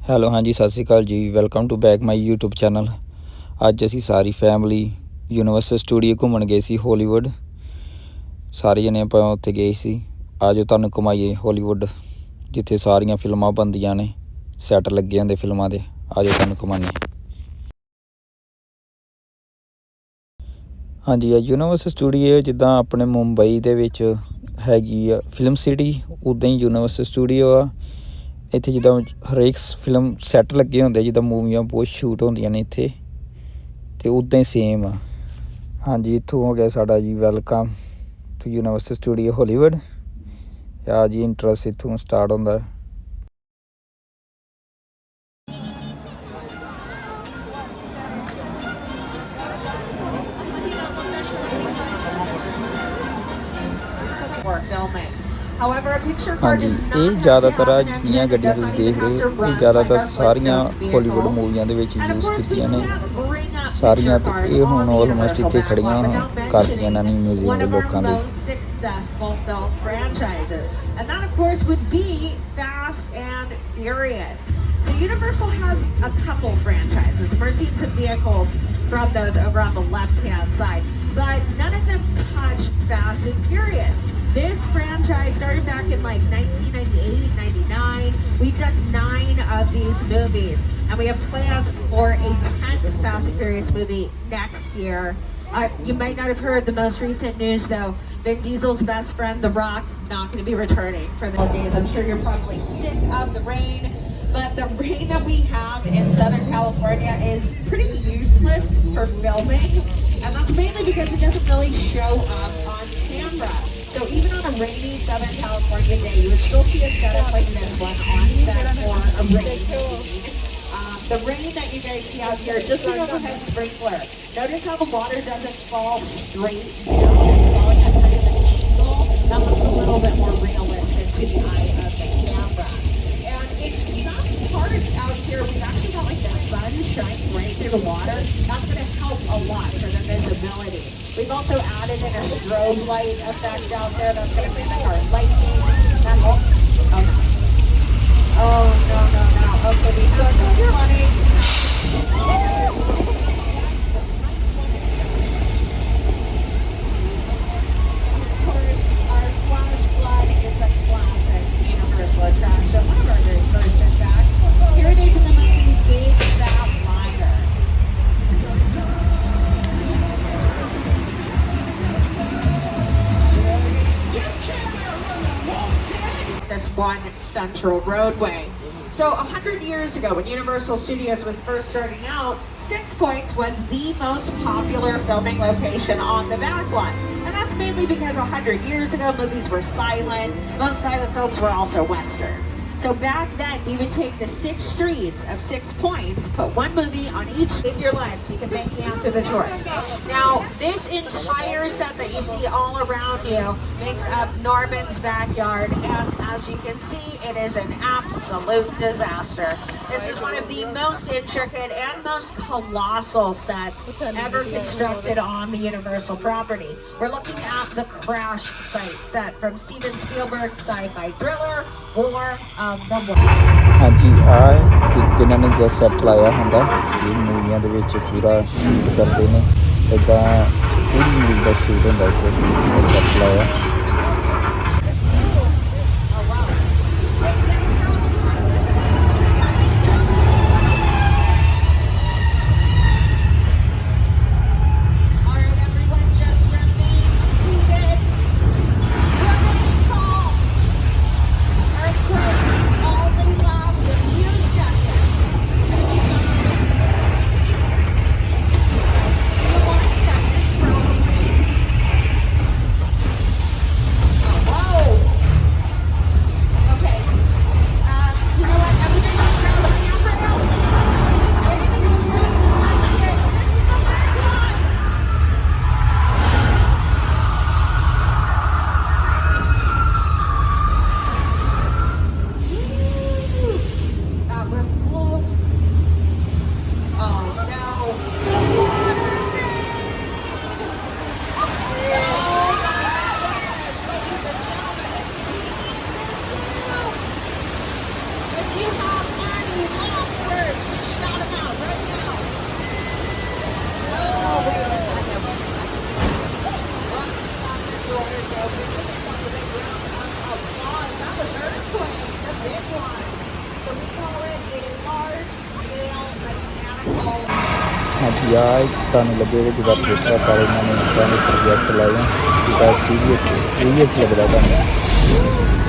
Hello ਹਾਂਜੀ ਸਤਿ ਸ਼੍ਰੀ ਅਕਾਲ ਜੀ। Welcome to back my YouTube channel. ਅੱਜ ਅਸੀਂ ਸਾਰੀ ਫੈਮਿਲੀ ਯੂਨੀਵਰਸਲ ਸਟੂਡੀਓ ਘੁੰਮਣ ਗਏ ਸੀ ਹੋਲੀਵੁੱਡ। ਸਾਰੇ ਜਣੇ ਆਪਾਂ ਉੱਥੇ ਗਏ ਸੀ। ਅੱਜ ਤੁਹਾਨੂੰ ਘੁਮਾਈਏ ਹੋਲੀਵੁੱਡ, ਜਿੱਥੇ ਸਾਰੀਆਂ ਫਿਲਮਾਂ ਬਣਦੀਆਂ ਨੇ, ਸੈੱਟ ਲੱਗੇ ਹੁੰਦੇ ਫਿਲਮਾਂ ਦੇ। ਅੱਜ ਤੁਹਾਨੂੰ ਘੁਮਾਉਂਦੇ। ਹਾਂਜੀ, ਇਹ ਯੂਨੀਵਰਸਲ ਸਟੂਡੀਓ ਜਿੱਦਾਂ ਆਪਣੇ ਮੁੰਬਈ ਦੇ ਵਿੱਚ ਹੈਗੀ ਆ ਫਿਲਮ ਸਿਟੀ, ਉੱਦਾਂ ਹੀ ਯੂਨੀਵਰਸਲ ਸਟੂਡੀਓ ਆ। ਇੱਥੇ ਜਿੱਦਾਂ ਹਰੇਕ ਫਿਲਮ ਸੈੱਟ ਲੱਗੇ ਹੁੰਦੇ, ਜਿੱਦਾਂ ਮੂਵੀਆਂ ਬਹੁਤ ਸ਼ੂਟ ਹੁੰਦੀਆਂ ਨੇ ਇੱਥੇ, ਅਤੇ ਉੱਦਾਂ ਹੀ ਸੇਮ ਆ। ਹਾਂਜੀ, ਇੱਥੋਂ ਹੋ ਗਿਆ ਸਾਡਾ ਜੀ welcome to Universal Studio Hollywood. ਆ ਜੀ ਇੰਟਰਸਟ ਇੱਥੋਂ ਸਟਾਰਟ ਹੁੰਦਾ। ਹਾਂਜੀ, ਇਹ ਜ਼ਿਆਦਾਤਰ ਆ ਜਿੰਨੀਆਂ ਗੱਡੀਆਂ ਤੁਸੀਂ ਦੇਖ ਰਹੇ ਹੋ, ਇਹ ਜ਼ਿਆਦਾਤਰ ਸਾਰੀਆਂ ਹੋਲੀਵੁੱਡ ਮੂਵੀਆਂ ਦੇ ਵਿੱਚ ਯੂਜ਼ ਕੀਤੀਆਂ ਨੇ ਸਾਰੀਆਂ। ਅਤੇ ਇਹ ਹੁਣ ਆਲਮੋਸਟ ਇੱਥੇ ਖੜੀਆਂ ਕਰਤੀਆਂ ਇਹਨਾਂ ਨੇ ਮਿਊਜ਼ੀਅਮ ਦੇ ਲੋਕਾਂ ਦੇ। And that, of course, would be Fast and Furious. So Universal has a couple franchises. We're seeing some vehicles from those over on the left-hand side, but none of them touch Fast and Furious. This franchise started back in like 1998, 99. We've done 9 of these movies, and we have plans for a 10th Fast and Furious movie next year. You might not have heard the most recent news though. Vin Diesel's best friend, The Rock, not going to be returning for the days. I'm sure you're probably sick of the rain, but the rain that we have in Southern California is pretty useless for filming, and that's mainly because it doesn't really show up on camera. So even on a rainy Southern California day, you would still see a setup like this one on set for a rain scene. The rain that you guys see out here, just an overhead sprinkler. Notice how the water doesn't fall straight down. It's falling at kind of an angle. That looks a little bit more realistic to the eye of the camera. And in some parts out here, we've actually got like the sun shining right through the water. That's going to help a lot for the visibility. We've also added in a strobe light effect out there that's going to mimic our lightning. Oh no. Oh, no. Okay, we have some money. Of course, our flash flood is a classic Universal attraction. One of our very first, in fact. Here it is in the movie Big Fat Liar. This one central roadway. So 100 years ago, when Universal Studios was first starting out, 6 Points was the most popular filming location on the back lot. And that's mainly because 100 years ago, movies were silent. Most silent films were also westerns. So back then, we would take the 6 streets of 6 Points, put one movie on each of your lives, so you can thank me after the tour. Now, this entire set that you see all around you makes up Norman's backyard, and as you can see, it is an absolute disaster. This is one of the most intricate and most colossal sets ever constructed on the Universal property. We're looking at the Crash site set from Steven Spielberg's sci-fi thriller, War of the Worlds. ਹਾਂਜੀ, ਆ ਜਿਨ੍ਹਾਂ ਨੇ ਜਿਹੜਾ set ਲਾਇਆ ਹੁੰਦਾ, ਇਹ ਮੂਵੀਆਂ ਦੇ ਵਿੱਚ ਪੂਰਾ ਸ਼ੂਟ ਕਰਦੇ ਨੇ। ਇੱਦਾਂ ਪੂਰੀ ਮੂਵੀ ਦਾ ਸ਼ੂਟ ਹੁੰਦਾ ਇੱਥੇ ਸੈੱਟ ਲਾਇਆ। ਹਾਂਜੀ ਆ ਤੁਹਾਨੂੰ ਲੱਗੇਗਾ ਜਿੱਦਾਂ ਥੀਏਟਰ ਪਰ ਇਹਨਾਂ ਨੇ ਇੱਦਾਂ ਦੇ ਪ੍ਰੋਜੈਕਟ ਚਲਾਏ ਆ ਜਿੱਦਾਂ ਸੀਰੀਅਸ ਲੱਗਦਾ ਤੁਹਾਨੂੰ।